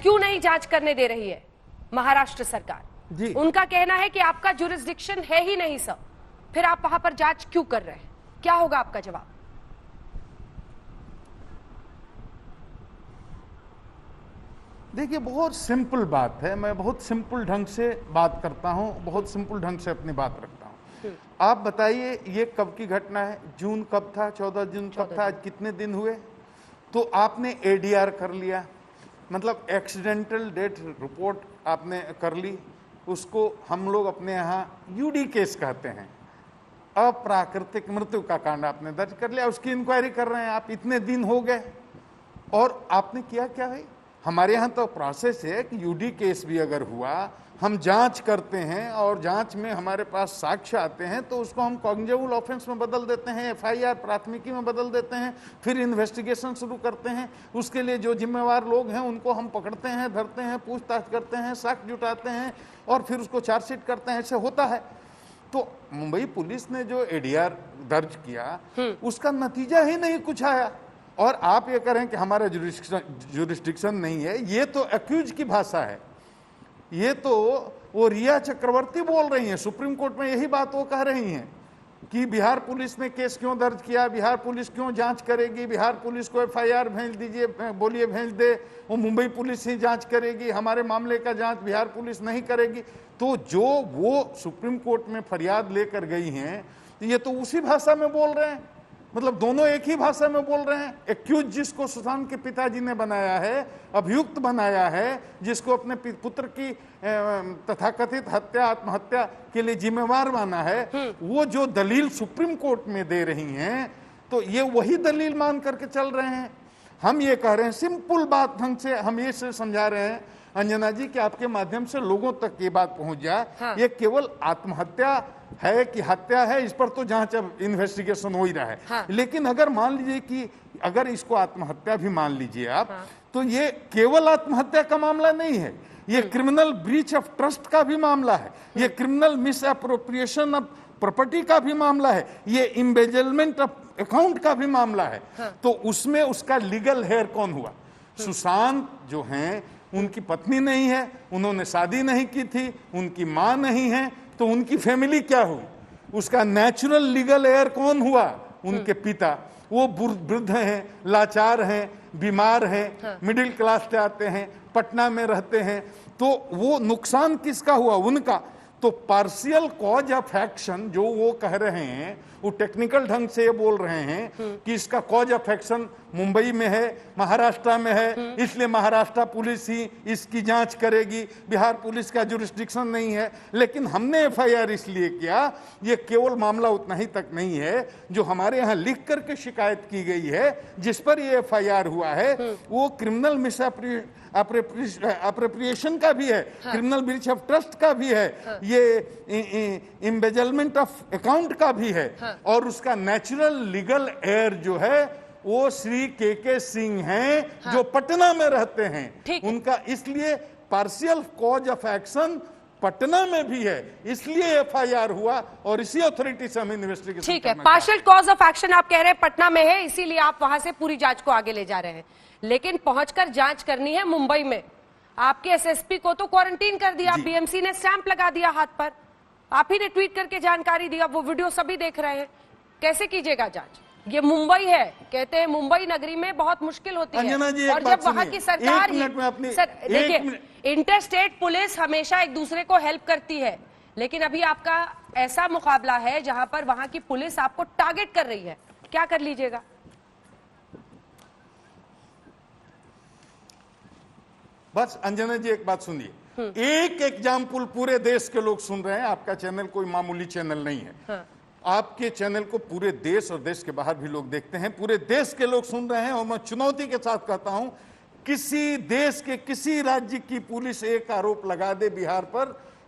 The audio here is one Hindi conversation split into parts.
क्यों नहीं जांच करने दे रही है महाराष्ट्र सरकार? जी, उनका कहना है कि आपका जुरिस्डिक्शन है ही नहीं सर, फिर आप वहां पर जांच क्यों कर रहे हैं? क्या होगा आपका जवाब? देखिए बहुत सिंपल बात है, मैं बहुत सिंपल ढंग से बात करता हूं, बहुत सिंपल ढंग से अपनी बात रखता हूं। आप बताइए ये कब की घटना है? जून कब था? 14 जून कब था? आज कितने दिन हुए? तो आपने एडीआर कर लिया, मतलब एक्सीडेंटल डेथ रिपोर्ट आपने कर ली, उसको हम लोग अपने यहाँ यूडी केस कहते हैं, अप्राकृतिक मृत्यु का कांड आपने दर्ज कर लिया, उसकी इंक्वायरी कर रहे हैं आप। इतने दिन हो गए और आपने किया क्या है? हमारे यहाँ तो प्रोसेस है कि यूडी केस भी अगर हुआ, हम जांच करते हैं और जांच में हमारे पास साक्ष्य आते हैं तो उसको हम कॉग्निजेबल ऑफेंस में बदल देते हैं, एफआईआर प्राथमिकी में बदल देते हैं, फिर इन्वेस्टिगेशन शुरू करते हैं। उसके लिए जो जिम्मेवार लोग हैं उनको हम पकड़ते हैं, धरते हैं, पूछताछ करते हैं, साक्ष्य जुटाते हैं और फिर उसको चार्जशीट करते हैं। ऐसे होता है। तो मुंबई पुलिस ने जो एडीआर दर्ज किया उसका नतीजा ही नहीं कुछ आया, और आप ये करें कि हमारा जुरिस्डिक्शन नहीं है, ये तो एक्यूज की भाषा है। ये तो वो रिया चक्रवर्ती बोल रही हैं, सुप्रीम कोर्ट में यही बात वो कह रही हैं कि बिहार पुलिस ने केस क्यों दर्ज किया, बिहार पुलिस क्यों जांच करेगी, बिहार पुलिस को एफआईआर भेज दीजिए, बोलिए भेज दे, वो मुंबई पुलिस ही जांच करेगी, हमारे मामले का जांच बिहार पुलिस नहीं करेगी। तो जो वो सुप्रीम कोर्ट में फरियाद लेकर गई हैं, ये तो उसी भाषा में बोल रहे हैं, मतलब दोनों एक ही भाषा में बोल रहे हैं। एक्यूज जिसको सुशांत के पिताजी ने बनाया है, अभियुक्त बनाया है, जिसको अपने पुत्र की तथाकथित हत्या, आत्महत्या के लिए जिम्मेवार माना है, वो जो दलील सुप्रीम कोर्ट में दे रही हैं, तो ये वही दलील मान करके चल रहे हैं। हम ये कह रहे हैं, सिंपल बात ढंग से हम ये से समझा रहे हैं अंजना जी कि आपके माध्यम से लोगों तक ये बात पहुंच जाए। हाँ। ये केवल आत्महत्या है कि हत्या है, इस पर तो जांच अब इन्वेस्टिगेशन हो ही रहा है। हाँ। लेकिन अगर मान लीजिए कि अगर इसको आत्महत्या भी मान लीजिए आप, हाँ, तो ये केवल आत्महत्या का मामला नहीं है, ये क्रिमिनल ब्रीच ऑफ ट्रस्ट का भी मामला है, ये criminal miss appropriation of property का भी मामला है, ये एम्बेजलमेंट ऑफ अकाउंट का भी मामला है। हाँ। तो उसमें उसका लीगल हेयर कौन हुआ? सुशांत जो हैं उनकी पत्नी नहीं है, उन्होंने शादी नहीं की थी, उनकी मां नहीं है, तो उनकी फैमिली क्या हुई? उसका नेचुरल लीगल हेयर कौन हुआ? उनके पिता। वो वृद्ध हैं, लाचार हैं, बीमार हैं, हाँ, मिडिल क्लास से आते हैं, पटना में रहते हैं, तो वो नुकसान किसका हुआ? उनका। तो पार्शियल कॉज ऑफ एक्शन जो वो कह रहे हैं, वो टेक्निकल ढंग से ये बोल रहे हैं कि इसका कॉज ऑफ एक्शन मुंबई में है, महाराष्ट्र में है, इसलिए महाराष्ट्र पुलिस ही इसकी जांच करेगी, बिहार पुलिस का जुरिस्डिक्शन नहीं है। लेकिन हमने एफआईआर इसलिए किया, ये केवल मामला उतना ही तक नहीं है, जो हमारे यहाँ लिख करके शिकायत की गई है, जिस पर ये एफआईआर हुआ है, वो क्रिमिनल मिस अप्रोप्रिएशन का भी है, हाँ, क्रिमिनल ब्रीच ऑफ ट्रस्ट का भी है, हाँ, ये एम्बेजलमेंट ऑफ अकाउंट का भी है, हाँ, और उसका नेचुरल लीगल हेयर जो है वो श्री के सिंह हैं, हाँ, जो पटना में रहते हैं उनका। इसलिए partial cause of action Patna में भी है, इसलिए एफआईआर हुआ और इसी अथॉरिटी से हम इन्वेस्टिगेशन। ठीक है, पार्शियल कॉज ऑफ एक्शन आप कह रहे हैं पटना में है, इसीलिए आप वहां से पूरी जांच को आगे ले जा रहे हैं, लेकिन पहुंचकर जांच करनी है मुंबई में। आपके एसएसपी को तो क्वारंटीन कर दिया, बीएमसी ने स्टैंप लगा दिया हाथ पर, आप ही ने ट्वीट करके जानकारी दिया, वो वीडियो सभी देख रहे हैं। कैसे कीजिएगा जांच? ये मुंबई है, कहते हैं मुंबई नगरी में बहुत मुश्किल होती है, और जब वहां की सरकार देखिए, इंटरस्टेट पुलिस हमेशा एक दूसरे को हेल्प करती है, लेकिन अभी आपका ऐसा मुकाबला है जहां पर वहां की पुलिस आपको टारगेट कर रही है, क्या कर लीजिएगा? बस अंजना जी एक बात सुनिए, एक एग्जाम्पल पूरे देश के लोग सुन रहे हैं, आपका चैनल कोई मामूली चैनल नहीं है। हाँ। आपके चैनल को पूरे देश और देश के बाहर भी लोग देखते हैं, पूरे देश के लोग सुन रहे हैं, और मैं चुनौती के साथ कहता हूं, किसी देश के किसी राज्य की पुलिस एक आरोप लगा दे बिहार पर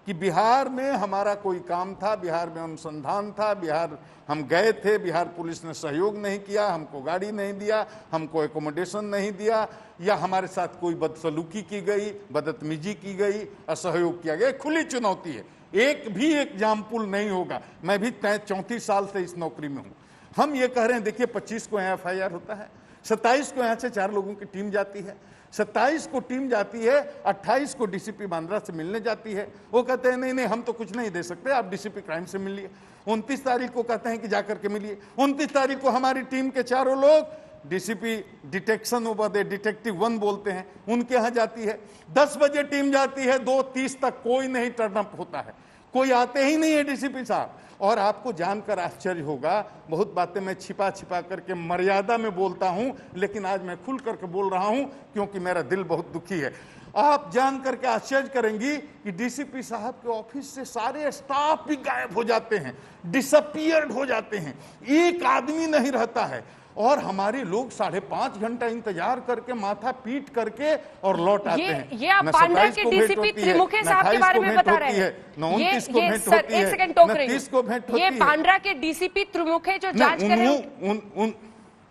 कि बिहार में हमारा कोई काम था, बिहार में अनुसंधान था, बिहार हम गए थे, बिहार पुलिस ने सहयोग नहीं किया, हमको गाड़ी नहीं दिया, हमको एकोमोडेशन नहीं दिया, या हमारे साथ कोई बदसलूकी की गई, बदतमीजी की गई, असहयोग किया गया, खुली चुनौती है, एक भी एग्जाम्पल नहीं होगा। मैं भी 34 साल से इस नौकरी में हूं। हम ये कह रहे हैं, देखिए 25 को यहाँ एफआईआर होता है, 27 को यहाँ से 4 लोगों की टीम जाती है, 27 को टीम जाती है, 28 को डीसीपी बांद्रा से मिलने जाती है। वो कहते हैं नहीं नहीं हम तो कुछ नहीं दे सकते, आप डीसीपी क्राइम से मिलिए। 29 तारीख को कहते हैं कि जाकर के मिलिए। 29 तारीख को हमारी टीम के चारों लोग, डीसीपी डिटेक्शन ओवर डिटेक्टिव 1 बोलते हैं, उनके यहाँ जाती है। 10 बजे टीम जाती है, 2:30 तक कोई नहीं टर्न अप होता है, कोई आते ही नहीं है डीसीपी साहब। और आपको जानकर आश्चर्य होगा, बहुत बातें मैं छिपा छिपा करके मर्यादा में बोलता हूं, लेकिन आज मैं खुल करके बोल रहा हूं क्योंकि मेरा दिल बहुत दुखी है। आप जान करके आश्चर्य करेंगी कि डीसीपी साहब के ऑफिस से सारे स्टाफ भी गायब हो जाते हैं, डिसअपियर्ड हो जाते हैं, एक आदमी नहीं रहता है। और हमारे लोग 5.5 घंटा इंतजार करके, माथा पीट करके और लौट आते हैं। ये आप बांद्रा के डीसीपी त्रिमुखे साहब के बारे में बता रहे हैं। ये सर एक सेकंड टोक रही हूं। ये बांद्रा के डीसीपी त्रिमुखे जो जांच कर रहे हैं,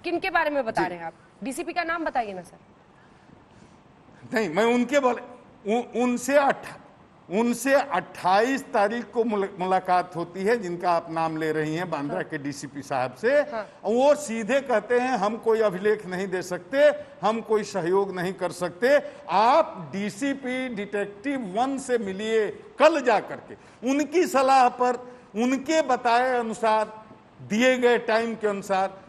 किनके बारे में बता रहे हैं आप? डीसीपी का नाम बताइए ना सर। नहीं, मैं उनके बोले उनसे 28 तारीख को मुलाकात होती है, जिनका आप नाम ले रही हैं, बांद्रा के डीसीपी साहब से। वो सीधे कहते हैं हम कोई अभिलेख नहीं दे सकते, हम कोई सहयोग नहीं कर सकते, आप डीसीपी डिटेक्टिव 1 से मिलिए कल जा करके। उनकी सलाह पर, उनके बताए अनुसार, दिए गए टाइम के अनुसार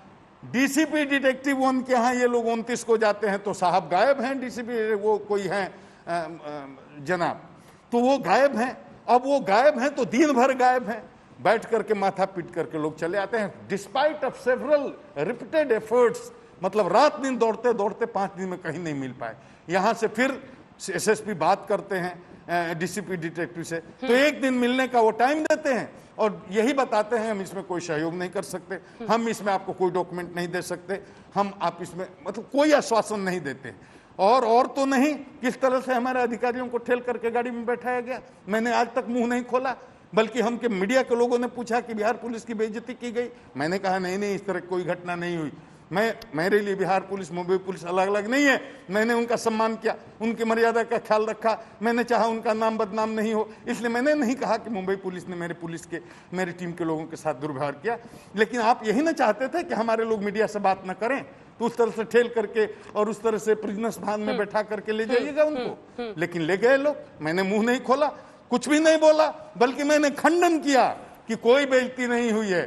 डीसीपी डिटेक्टिव 1 के यहाँ ये लोग 29 को जाते हैं तो साहब गायब हैं। डीसीपी वो कोई हैं जनाब, तो वो गायब हैं। अब वो गायब हैं तो दिन भर गायब हैं, बैठ करके माथा पीट करके लोग चले आते हैं, despite of several repeated efforts. मतलब रात दिन दौड़ते दौड़ते 5 दिन में कहीं नहीं मिल पाए। यहाँ से फिर एसएसपी बात करते हैं डीसीपी डिटेक्टिव से, तो एक दिन मिलने का वो टाइम देते हैं और यही बताते हैं हम इसमें कोई सहयोग नहीं कर सकते, हम इसमें आपको कोई डॉक्यूमेंट नहीं दे सकते, हम आप इसमें मतलब कोई आश्वासन नहीं देते। और तो नहीं, किस तरह से हमारे अधिकारियों को ठेल करके गाड़ी में बैठाया गया, मैंने आज तक मुंह नहीं खोला। बल्कि हम के मीडिया के लोगों ने पूछा कि बिहार पुलिस की बेइज्जती की गई, मैंने कहा नहीं नहीं इस तरह कोई घटना नहीं हुई। मेरे लिए बिहार पुलिस मुंबई पुलिस अलग अलग नहीं है, मैंने उनका सम्मान किया, उनकी मर्यादा का ख्याल रखा, मैंने चाहा उनका नाम बदनाम नहीं हो, इसलिए मैंने नहीं कहा कि मुंबई पुलिस ने मेरी टीम के लोगों के साथ दुर्व्यवहार किया। लेकिन आप यही ना चाहते थे कि हमारे लोग मीडिया से बात न करें, तो उस तरह से ठेल करके और उस तरह से प्रिजनर्स भान में बैठा करके ले जाइएगा उनको। लेकिन ले गए लोग, मैंने मुंह नहीं खोला, कुछ भी नहीं बोला, बल्कि मैंने खंडन किया कि कोई बेइज्जती नहीं हुई है।